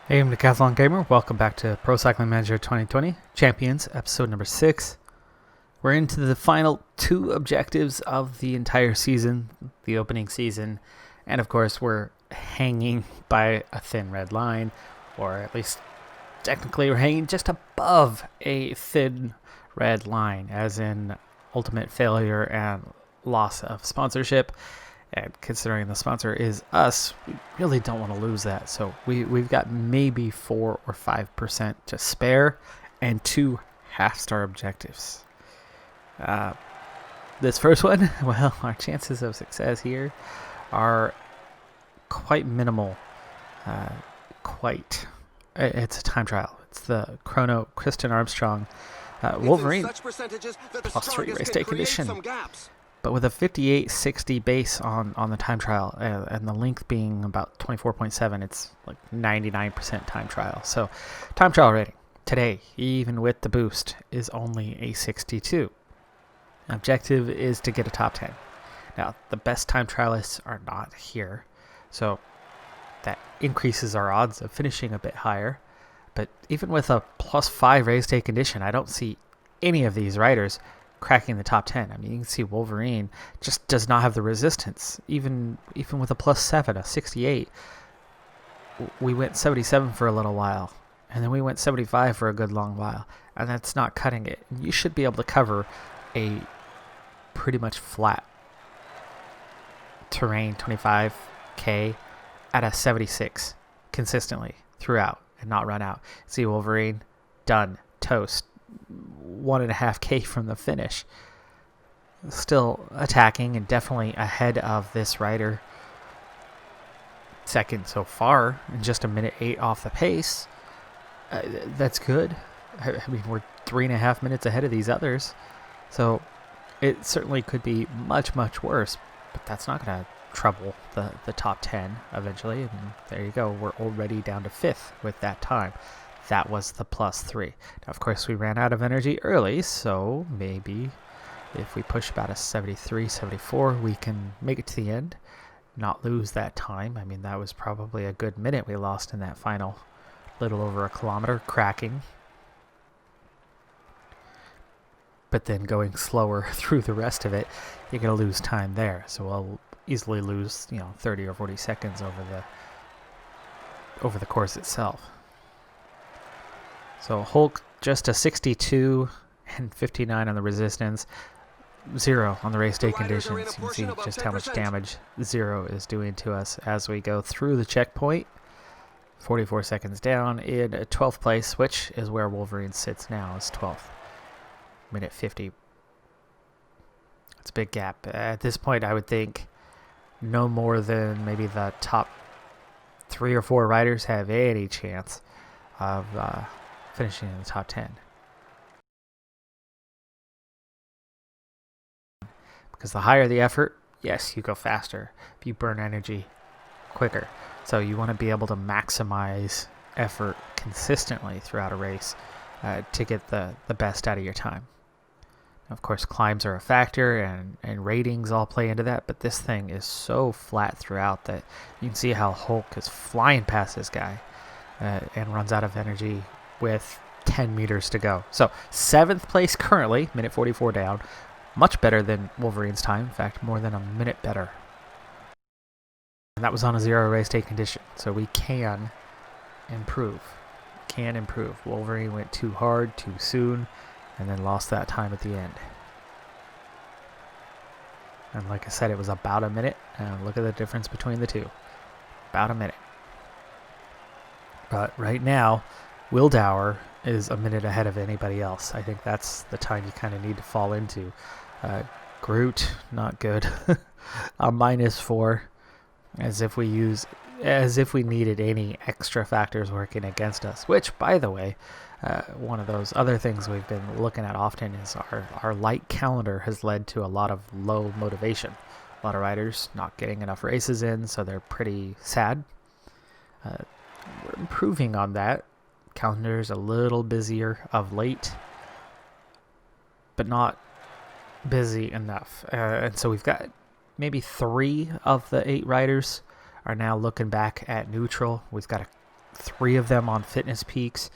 Hey, I'm Decathlon Gamer. Welcome back to Pro Cycling Manager 2020 Champions, episode number 6. We're into the final two objectives of the entire season, the opening season, and of course we're hanging by a thin red line, or at least technically we're hanging just above a thin red line, as in ultimate failure and loss of sponsorship. And considering the sponsor is us, we really don't want to lose that. So we've got maybe 4 or 5% to spare and 2 half-star objectives. This first one, well, our chances of success here are quite minimal. It's a time trial. It's the Chrono Kristen Armstrong Wolverine plus 3 race day condition. But with a 58.60 base on the time trial and the length being about 24.7, it's like 99% time trial. So time trial rating today, even with the boost, is only a 62. Objective is to get a top 10. Now, the best time trialists are not here, so that increases our odds of finishing a bit higher. But even with a plus 5 race day condition, I don't see any of these riders cracking the top 10. I mean, you can see Wolverine just does not have the resistance. Even with a plus 7, a 68, we went 77 for a little while, and then we went 75 for a good long while, and that's not cutting it. You should be able to cover a pretty much flat terrain 25k at a 76 consistently throughout and not run out. See Wolverine, done, toast. 1.5k from the finish. Still attacking and definitely ahead of this rider. Second so far, and just a minute 8 off the pace. That's good. I mean, we're 3.5 minutes ahead of these others. So it certainly could be much, much worse. But that's not going to trouble the top 10 eventually. And there you go. We're already down to 5th with that time. That was the plus 3. Now, of course, we ran out of energy early, so maybe if we push about a 73, 74, we can make it to the end, not lose that time. I mean, that was probably a good minute we lost in that final little over a kilometer, cracking. But then going slower through the rest of it, you're going to lose time there. So we'll easily lose, 30 or 40 seconds over the course itself. So Hulk just a 62 and 59 on the resistance, 0 on the race day conditions. You can see just how much damage 0 is doing to us as we go through the checkpoint. 44 seconds down in 12th place, which is where Wolverine sits now, is 12th. Minute 50. It's a big gap. At this point, I would think no more than maybe the top 3 or 4 riders have any chance of finishing in the top 10. Because the higher the effort, yes, you go faster. If you burn energy quicker. So you want to be able to maximize effort consistently throughout a race to get the best out of your time. Of course, climbs are a factor and ratings all play into that, but this thing is so flat throughout that you can see how Hulk is flying past this guy and runs out of energy with 10 meters to go. So 7th place currently, minute 44 down. Much better than Wolverine's time. In fact, more than a minute better. And that was on a 0 race day condition. So we can improve. Wolverine went too hard, too soon, and then lost that time at the end. And like I said, it was about a minute. And look at the difference between the two. About a minute. But right now, Will Dower is a minute ahead of anybody else. I think that's the time you kind of need to fall into. Groot, not good. A -4, as if we needed any extra factors working against us. Which, by the way, one of those other things we've been looking at often is our light calendar has led to a lot of low motivation. A lot of riders not getting enough races in, so they're pretty sad. We're improving on that. Calendar's a little busier of late, but not busy enough. And so we've got maybe 3 of the 8 riders are now looking back at neutral. We've got a 3 of them on fitness peaks.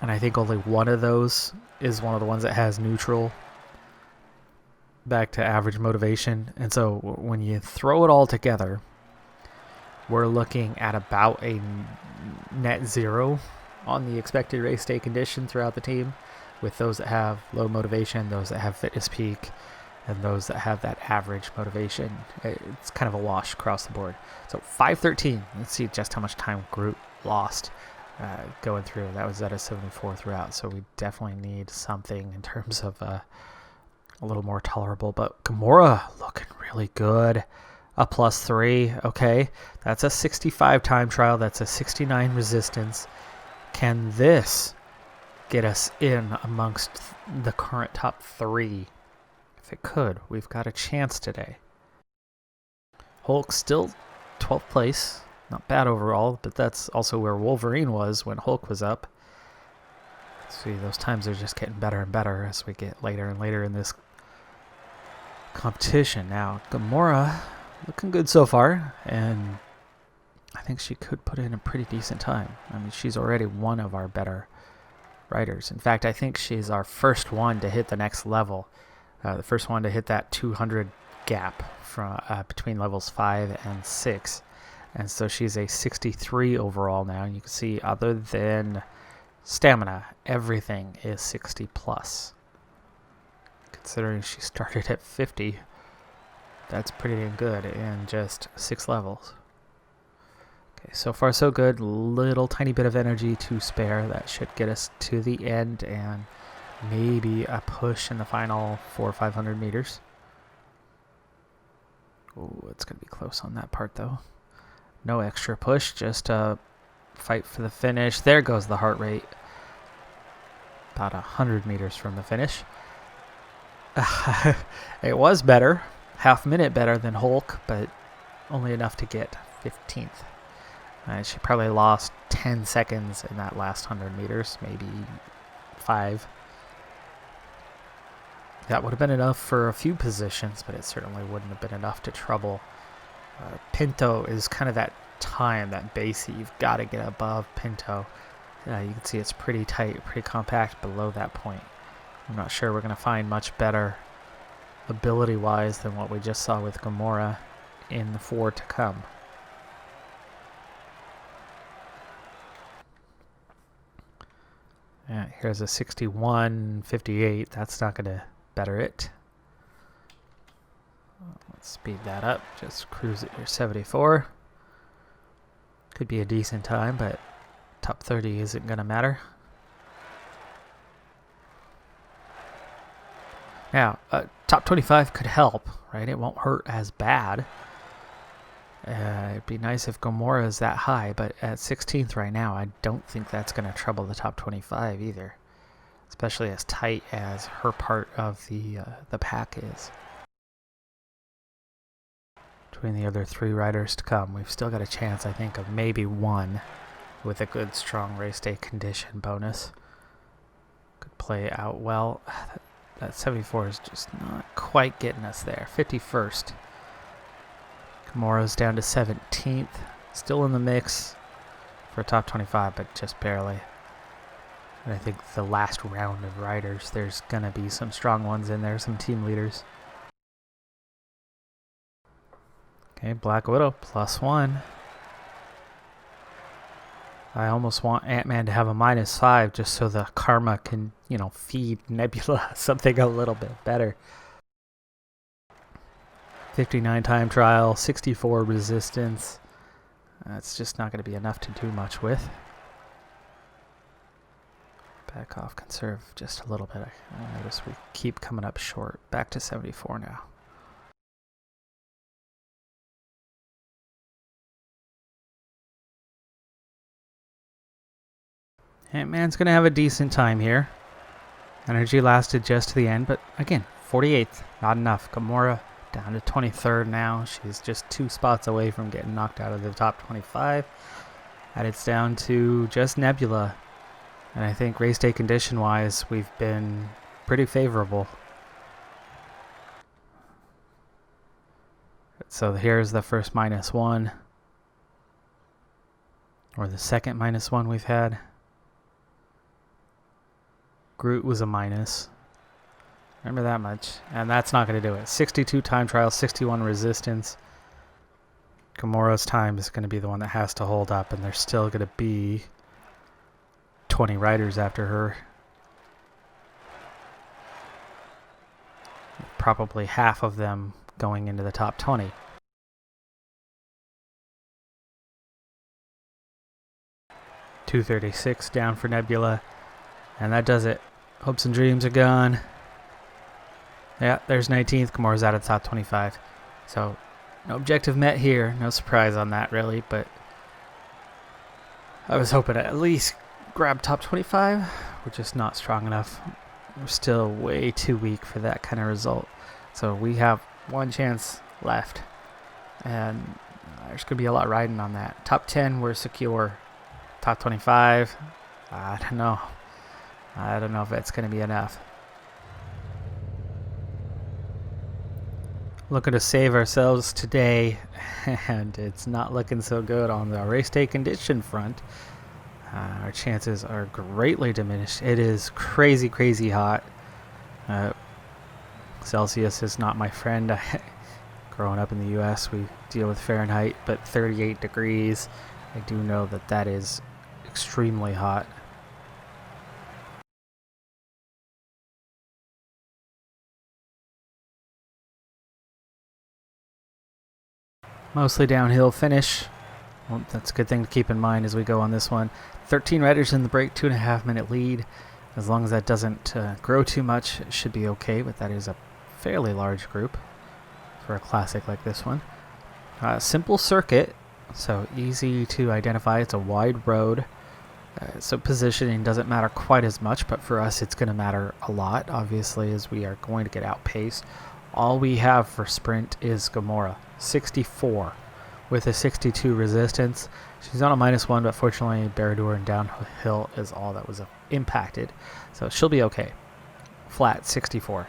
And I think only one of those is one of the ones that has neutral back to average motivation. And so when you throw it all together, we're looking at about a net 0 on the expected race day condition throughout the team, with those that have low motivation, those that have fitness peak, and those that have that average motivation. It's kind of a wash across the board. So 5:13. Let's see just how much time Groot lost going through. That was at a 74 throughout. So we definitely need something in terms of a little more tolerable. But Gamora looking really good. A +3. Okay, that's a 65 time trial. That's a 69 resistance. Can this get us in amongst the current top 3? If it could, we've got a chance today. Hulk still 12th place. Not bad overall, but that's also where Wolverine was when Hulk was up. See, those times are just getting better and better as we get later and later in this competition. Now, Gamora looking good so far, and I think she could put in a pretty decent time. I mean, she's already one of our better riders. In fact, I think she's our first one to hit the next level. The first one to hit that 200 gap from between levels 5 and 6. And so she's a 63 overall now. And you can see other than stamina, everything is 60 plus. Considering she started at 50, that's pretty damn good in just 6 levels. Okay, so far so good. Little tiny bit of energy to spare. That should get us to the end and maybe a push in the final 400 or 500 meters. Oh, it's going to be close on that part though. No extra push, just a fight for the finish. There goes the heart rate. About 100 meters from the finish. It was better. Half minute better than Hulk, but only enough to get 15th. She probably lost 10 seconds in that last 100 meters, maybe 5. That would have been enough for a few positions, but it certainly wouldn't have been enough to trouble. Pinto is kind of that time, that base that you've got to get above Pinto. You can see it's pretty tight, pretty compact below that point. I'm not sure we're going to find much better ability-wise than what we just saw with Gamora in the 4 to come. Yeah, here's a 61.58. That's not going to better it. Let's speed that up. Just cruise at your 74. Could be a decent time, but top 30 isn't going to matter. Now, top 25 could help, right? It won't hurt as bad. It'd be nice if Gamora is that high, but at 16th right now, I don't think that's going to trouble the top 25 either. Especially as tight as her part of the pack is. Between the other 3 riders to come, we've still got a chance, I think, of maybe 1 with a good, strong race day condition bonus. Could play out well. That 74 is just not quite getting us there. 51st. Gamora's down to 17th. Still in the mix for top 25, but just barely. And I think the last round of riders, there's going to be some strong ones in there, some team leaders. Okay, Black Widow, +1. I almost want Ant-Man to have a -5 just so the karma can, feed Nebula something a little bit better. 59 time trial, 64 resistance. That's just not going to be enough to do much with. Back off, conserve just a little bit. I notice we keep coming up short. Back to 74 now. Ant-Man's going to have a decent time here. Energy lasted just to the end, but again, 48th, not enough. Gamora down to 23rd now. She's just 2 spots away from getting knocked out of the top 25. And it's down to just Nebula. And I think race day condition-wise, we've been pretty favorable. So here's the first -1. or the second -1 we've had. Groot was a minus. Remember that much. And that's not going to do it. 62 time trial, 61 resistance. Gamora's time is going to be the one that has to hold up, and there's still going to be 20 riders after her. Probably half of them going into the top 20. $236 down for Nebula, and that does it. Hopes and dreams are gone. Yeah, there's 19th. Gamora's out of the top 25. So, no objective met here. No surprise on that, really, but I was hoping to at least grab top 25. We're just not strong enough. We're still way too weak for that kind of result. So we have one chance left, and there's going to be a lot riding on that. Top 10, we're secure. Top 25, I don't know. I don't know if that's going to be enough. Looking to save ourselves today, and it's not looking so good on the race day condition front. Our chances are greatly diminished. It is crazy, crazy hot. Celsius is not my friend. Growing up in the U.S., we deal with Fahrenheit, but 38 degrees. I do know that that is extremely hot. Mostly downhill finish. Well, that's a good thing to keep in mind as we go on this one. 13 riders in the break, 2.5-minute lead. As long as that doesn't grow too much, it should be okay, but that is a fairly large group for a classic like this one. Simple circuit, so easy to identify. It's a wide road, so positioning doesn't matter quite as much, but for us it's going to matter a lot, obviously, as we are going to get outpaced. All we have for sprint is Gamora, 64 with a 62 resistance. She's on a -1, but fortunately Baradur and downhill is all that was impacted, so she'll be okay. Flat 64.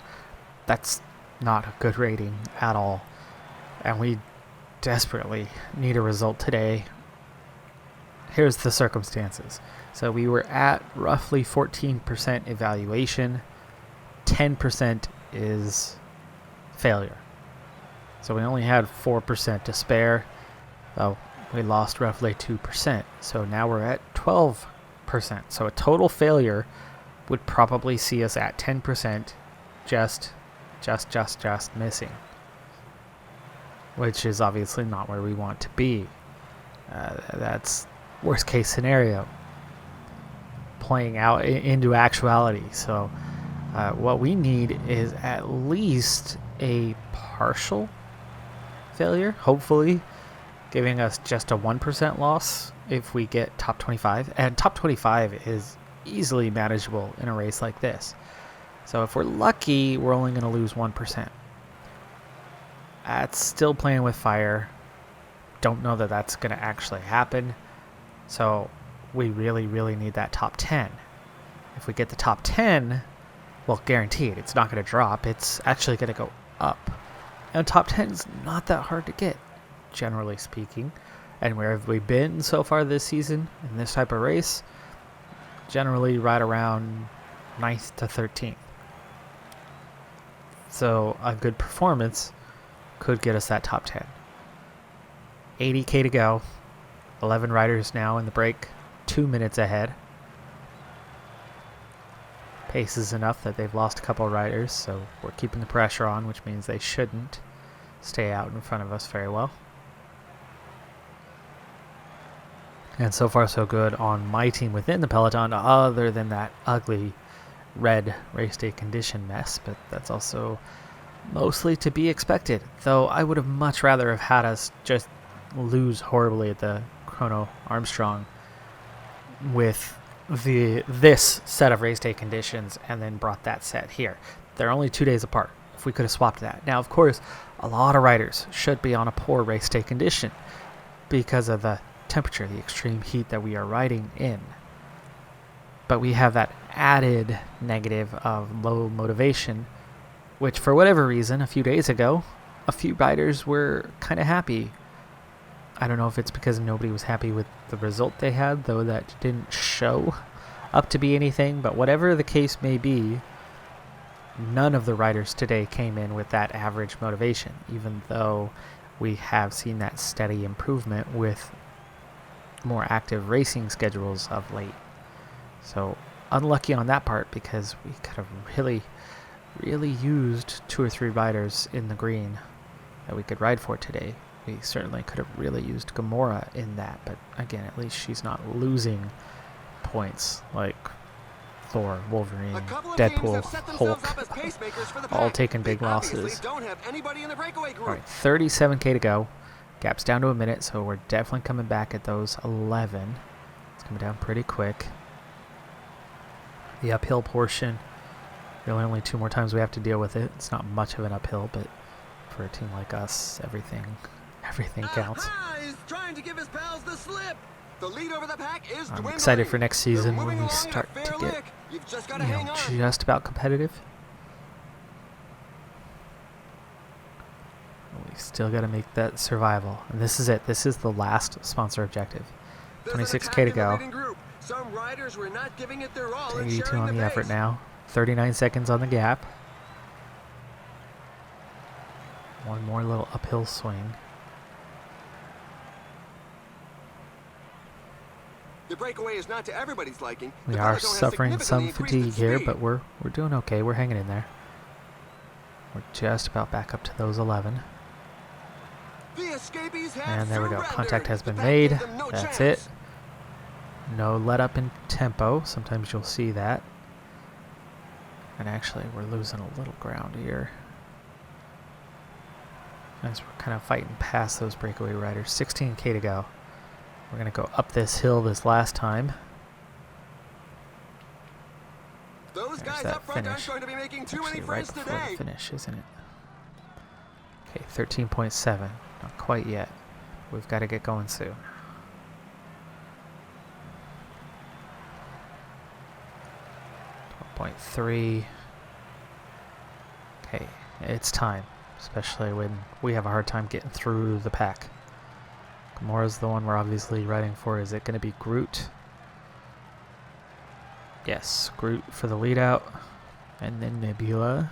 That's not a good rating at all, and we desperately need a result today. Here's the circumstances. So we were at roughly 14% evaluation. 10% is failure. So we only had 4% to spare. Well, we lost roughly 2%. So now we're at 12%. So a total failure would probably see us at 10%, just missing, which is obviously not where we want to be. That's worst case scenario playing out into actuality. So what we need is at least a partial failure, hopefully giving us just a 1% loss if we get top 25, and top 25 is easily manageable in a race like this. So if we're lucky, we're only going to lose 1%. That's still playing with fire. Don't know that that's going to actually happen. So we really, really need that top 10. If we get the top 10, well, guaranteed, it's not going to drop. It's actually going to go up. And top 10 is not that hard to get, generally speaking. And where have we been so far this season in this type of race? Generally right around 9th to 13th. So a good performance could get us that top 10. 80K to go. 11 riders now in the break. 2 minutes ahead. Pace is enough that they've lost a couple of riders, so we're keeping the pressure on, which means they shouldn't stay out in front of us very well. And so far so good on my team within the peloton, other than that ugly red race day condition mess, but that's also mostly to be expected, though I would have much rather have had us just lose horribly at the Chrono Armstrong with this set of race day conditions and then brought that set here. They're only 2 days apart. If we could have swapped that. Now, of course, a lot of riders should be on a poor race day condition because of the temperature, the extreme heat that we are riding in. But we have that added negative of low motivation, which for whatever reason, a few days ago, a few riders were kind of happy I don't know if it's because nobody was happy with the result they had, though that didn't show up to be anything. But whatever the case may be, none of the riders today came in with that average motivation, even though we have seen that steady improvement with more active racing schedules of late. So unlucky on that part, because we could have really used 2 or 3 riders in the green that we could ride for today. We certainly could have really used Gamora in that, but again, at least she's not losing points like Thor, Wolverine, Deadpool, Hulk, all taking big losses. Alright, 37k to go. Gap's down to a minute, so we're definitely coming back at those 11. It's coming down pretty quick. The uphill portion, really only 2 more times we have to deal with it. It's not much of an uphill, but for a team like us, everything counts. He's trying to give his pals the slip. The lead over the pack is I'm excited for next season when we start to get, just about competitive. We still got to make that survival, and this is it. This is the last sponsor objective. 26k to go. Some riders were not giving it their all. 82 on the effort now. 39 seconds on the gap. One more little uphill swing. The breakaway is not to everybody's liking. We are suffering some fatigue here, but we're doing okay. We're hanging in there. We're just about back up to those 11. And there we go. Contact has been made. That's it. No let up in tempo. Sometimes you'll see that. And actually, we're losing a little ground here, as we're kind of fighting past those breakaway riders. 16k to go. We're going to go up this hill this last time. Those guys up front aren't going to be making too many friends today. Right before the finish, isn't it? Okay, 13.7. Not quite yet. We've got to get going soon. .3. Okay, it's time, especially when we have a hard time getting through the pack. Gamora's the one we're obviously riding for. Is it going to be Groot? Yes, Groot for the lead out, and then Nebula.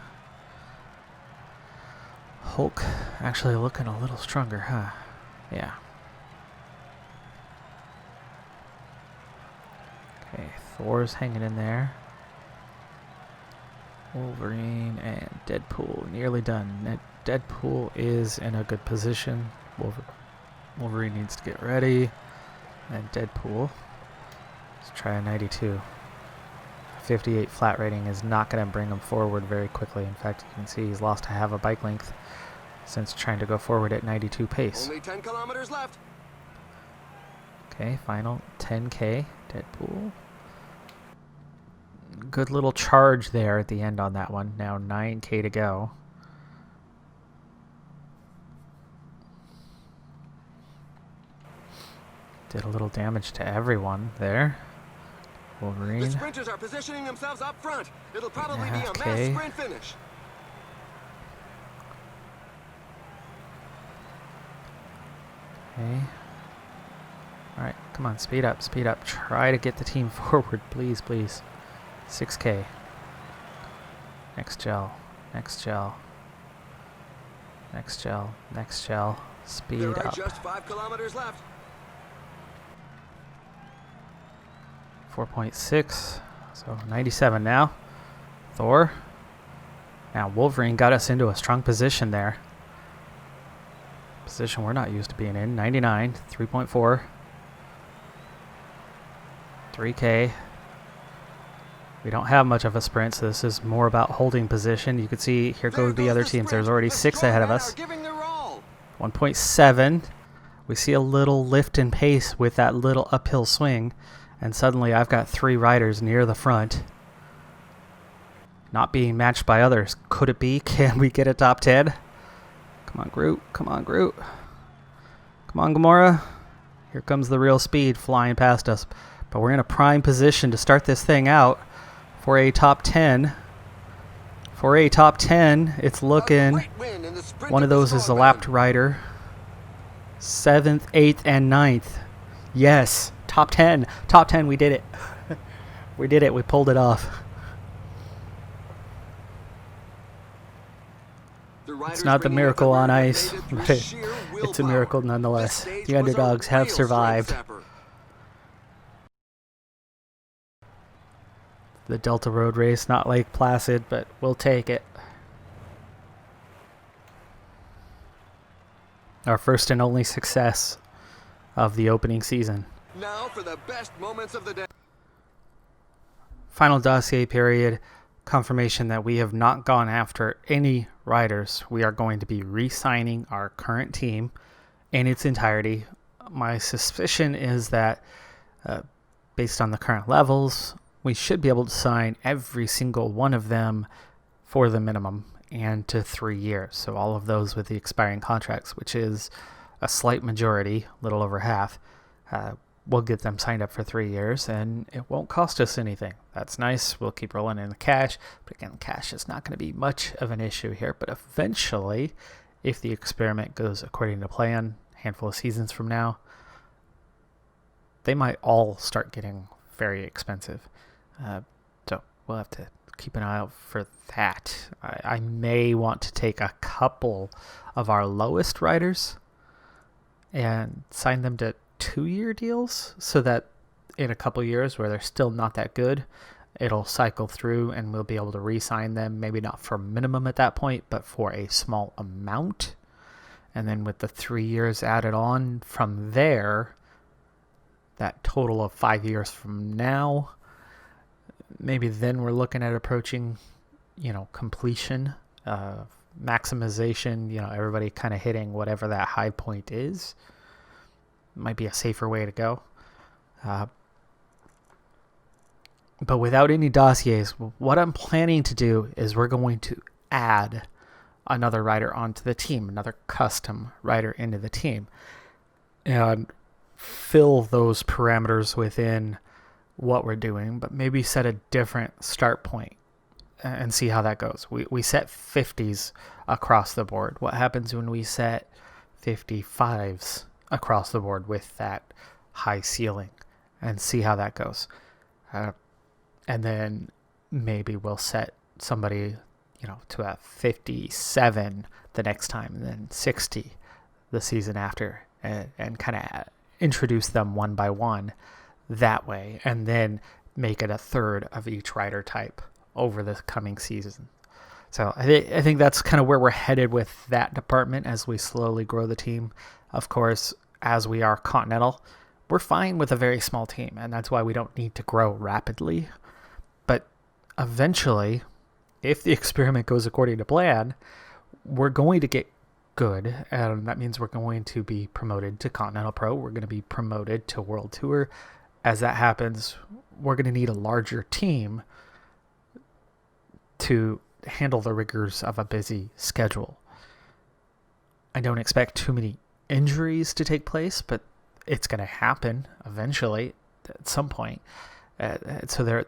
Hulk actually looking a little stronger, huh? Yeah. Okay, Thor's hanging in there. Wolverine and Deadpool nearly done. Deadpool is in a good position. Wolverine needs to get ready. And Deadpool, let's try a 92. 58 flat rating is not going to bring him forward very quickly. In fact, you can see he's lost half a bike length since trying to go forward at 92 pace. Only 10 kilometers left. Okay, final 10k. Deadpool. Good little charge there at the end on that one. Now 9k to go. Did a little damage to everyone there. Wolverine. The sprinters are positioning themselves up front. It'll probably be a mass sprint finish. Okay. Alright, come on, speed up, speed up. Try to get the team forward, please, please. 6k. Next gel. Next gel. Next gel. Next gel. Speed up. There are just 5 kilometers left. 4.6. So 97 now. Thor. Now Wolverine got us into a strong position there. Position we're not used to being in. 99. 3.4. 3k. We don't have much of a sprint, so this is more about holding position. You can see here go the other teams. There's already 6 ahead of us. 1.7. We see a little lift in pace with that little uphill swing, and suddenly I've got 3 riders near the front, not being matched by others. Could it be? Can we get a top 10? Come on, Groot. Come on, Groot. Come on, Gamora. Here comes the real speed flying past us. But we're in a prime position to start this thing out for a top 10. For a top 10, it's looking. One of those is a lapped rider. 7th, 8th, and 9th. Yes, top 10. Top 10, we did it. We did it. We pulled it off. It's not the miracle on ice, but it's a miracle nonetheless. The underdogs have survived. The Delta Road Race, not Lake Placid, but we'll take it. Our first and only success of the opening season. Now for the best moments of the day. Final dossier period. Confirmation that we have not gone after any riders. We are going to be re-signing our current team in its entirety. My suspicion is that based on the current levels, we should be able to sign every single one of them for the minimum and to 3 years. So all of those with the expiring contracts, which is a slight majority, a little over half, we'll get them signed up for 3 years, and it won't cost us anything. That's nice. We'll keep rolling in the cash. But again, cash is not going to be much of an issue here. But eventually, if the experiment goes according to plan, a handful of seasons from now, they might all start getting very expensive. So we'll have to keep an eye out for that. I may want to take a couple of our lowest riders and sign them to 2-year deals so that in a couple years where they're still not that good, it'll cycle through and we'll be able to re-sign them, maybe not for minimum at that point, but for a small amount. And then with the 3 years added on from there, that total of 5 years from now, maybe then we're looking at approaching, completion, maximization, everybody kind of hitting whatever that high point is. Might be a safer way to go. But without any dossiers, what I'm planning to do is we're going to add another rider onto the team, another custom rider into the team, and fill those parameters within what we're doing, but maybe set a different start point and see how that goes. We set 50s across the board. What happens when we set 55s across the board with that high ceiling, and see how that goes? And then maybe we'll set somebody, to a 57 the next time, and then 60 the season after, and kind of introduce them one by one that way, and then make it a third of each rider type over the coming season. So I think that's kind of where we're headed with that department as we slowly grow the team. Of course, as we are Continental, we're fine with a very small team, and that's why we don't need to grow rapidly. But eventually, if the experiment goes according to plan, we're going to get good, and that means we're going to be promoted to Continental Pro. We're going to be promoted to World Tour. As that happens, we're going to need a larger team to handle the rigors of a busy schedule. I don't expect too many injuries to take place, but it's going to happen eventually at some point. So there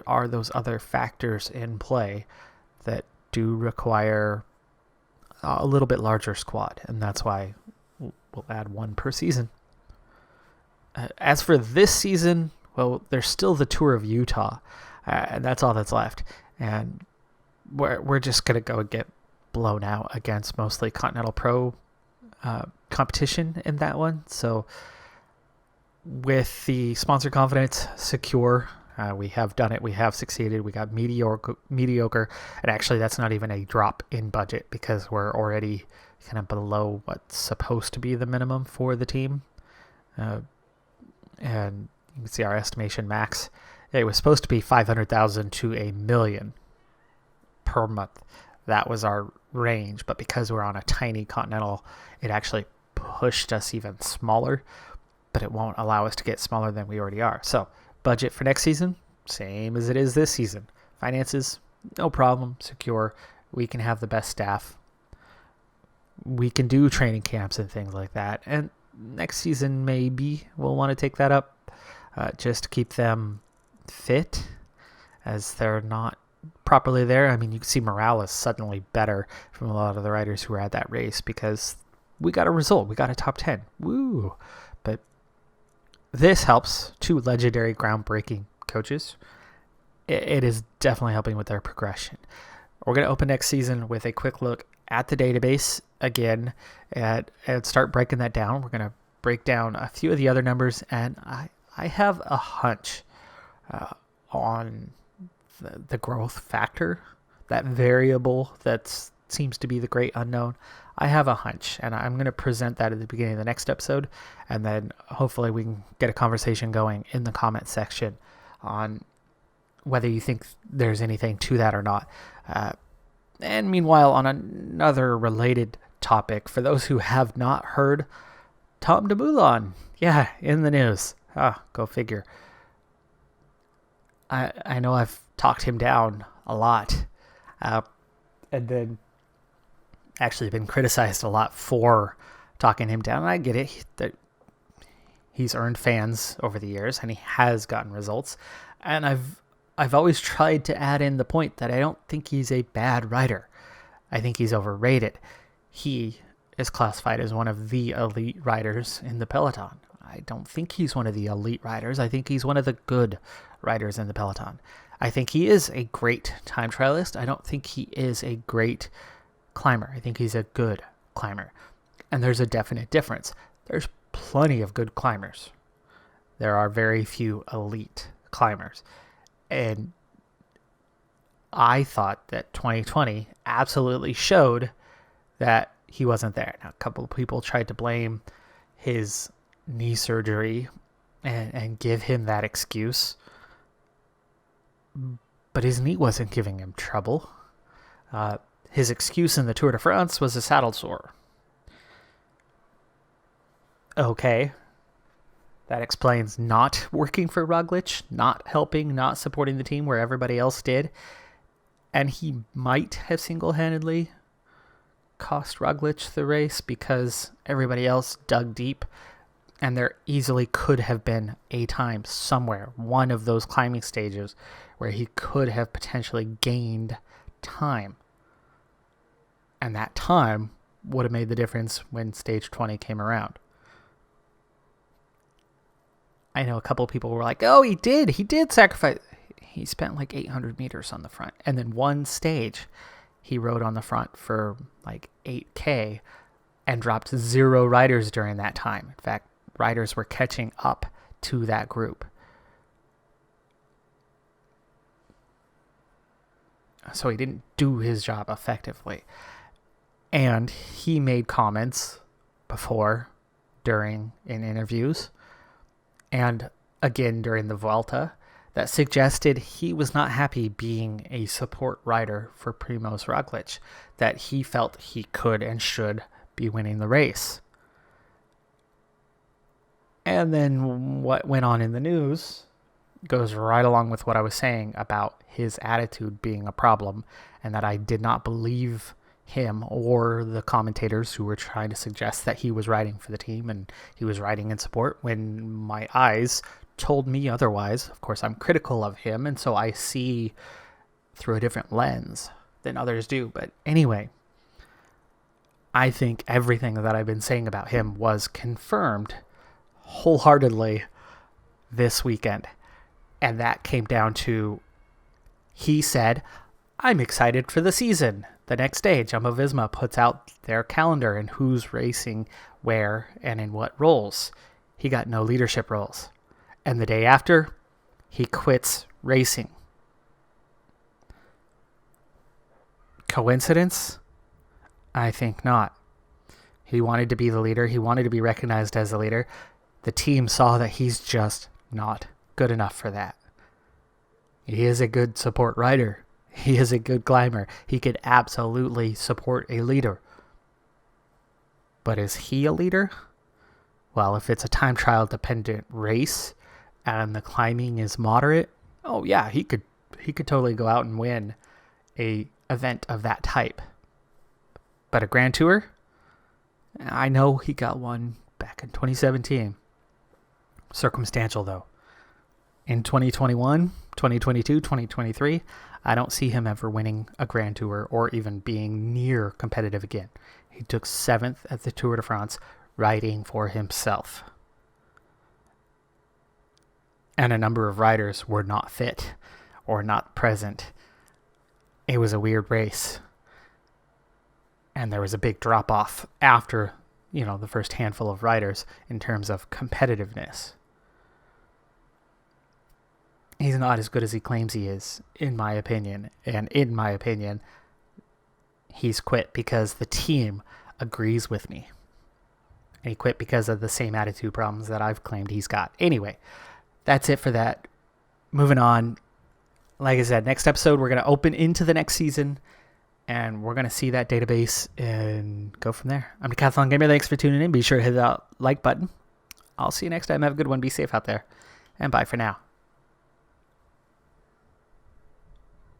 are those other factors in play that do require a little bit larger squad, and that's why we'll add one per season. As for this season, well, there's still the Tour of Utah, and that's all that's left. And we're just going to go and get blown out against mostly Continental Pro competition in that one. So with the sponsor confidence secure, we have done it. We have succeeded. We got mediocre. And actually, that's not even a drop in budget because we're already kind of below what's supposed to be the minimum for the team. And you can see our estimation max. It was supposed to be $500,000 to $1 million per month. That was our range, but because we're on a tiny Continental, it actually pushed us even smaller, but it won't allow us to get smaller than we already are. So budget for next season, same as it is this season. Finances, no problem, secure. We can have the best staff. We can do training camps and things like that. And next season, maybe we'll want to take that up just to keep them fit, as they're not properly there. I mean, you can see morale is suddenly better from a lot of the riders who were at that race because we got a result. We got a top 10. Woo! But this helps two legendary groundbreaking coaches. It is definitely helping with their progression. We're going to open next season with a quick look at the database again and start breaking that down. We're going to break down a few of the other numbers, and I have a hunch on the growth factor, that variable that seems to be the great unknown. I have a hunch, and I'm going to present that at the beginning of the next episode, and then hopefully we can get a conversation going in the comment section on whether you think there's anything to that or not. And meanwhile, on another related topic, for those who have not heard, Tom DeMoulin, in the news. Go figure. I know I've talked him down a lot, and then actually been criticized a lot for talking him down. And I get it, that he's earned fans over the years, and he has gotten results. And I've always tried to add in the point that I don't think he's a bad rider. I think he's overrated. He is classified as one of the elite riders in the peloton. I don't think he's one of the elite riders. I think he's one of the good riders in the peloton. I think he is a great time trialist. I don't think he is a great climber. I think he's a good climber. And there's a definite difference. There's plenty of good climbers. There are very few elite climbers. And I thought that 2020 absolutely showed that he wasn't there. Now, a couple of people tried to blame his knee surgery and give him that excuse. But his knee wasn't giving him trouble. His excuse in the Tour de France was a saddle sore. Okay. That explains not working for Roglic, not helping, not supporting the team where everybody else did. And he might have single-handedly cost Roglic the race because everybody else dug deep. And there easily could have been a time somewhere, one of those climbing stages, where he could have potentially gained time. And that time would have made the difference when stage 20 came around. I know a couple of people were like, oh, he did sacrifice. He spent like 800 meters on the front. And then one stage, he rode on the front for like 8K and dropped 0 riders during that time. In fact, riders were catching up to that group. So he didn't do his job effectively. And he made comments before, during, in interviews, and again during the Vuelta, that suggested he was not happy being a support rider for Primož Roglic, that he felt he could and should be winning the race. And then what went on in the news goes right along with what I was saying about his attitude being a problem, and that I did not believe him or the commentators who were trying to suggest that he was riding for the team and he was riding in support when my eyes told me otherwise. Of course, I'm critical of him, and so I see through a different lens than others do. But anyway, I think everything that I've been saying about him was confirmed wholeheartedly this weekend. And that came down to, he said, I'm excited for the season. The next day, Jumbo-Visma puts out their calendar and who's racing where and in what roles. He got no leadership roles. And the day after, he quits racing. Coincidence? I think not. He wanted to be the leader. He wanted to be recognized as a leader. The team saw that he's just not good enough for that. He is a good support rider. He is a good climber. He could absolutely support a leader. But is he a leader? Well, if it's a time trial dependent race and the climbing is moderate, oh yeah, he could totally go out and win a event of that type. But a Grand Tour? I know he got one back in 2017. Circumstantial though. In 2021, 2022, 2023, I don't see him ever winning a Grand Tour or even being near competitive again. He took 7th at the Tour de France, riding for himself. And a number of riders were not fit or not present. It was a weird race. And there was a big drop-off after, the first handful of riders in terms of competitiveness. He's not as good as he claims he is, in my opinion. And in my opinion, he's quit because the team agrees with me. And he quit because of the same attitude problems that I've claimed he's got. Anyway, that's it for that. Moving on. Like I said, next episode, we're going to open into the next season. And we're going to see that database and go from there. I'm Decathlon Gamer. Thanks for tuning in. Be sure to hit that like button. I'll see you next time. Have a good one. Be safe out there. And bye for now.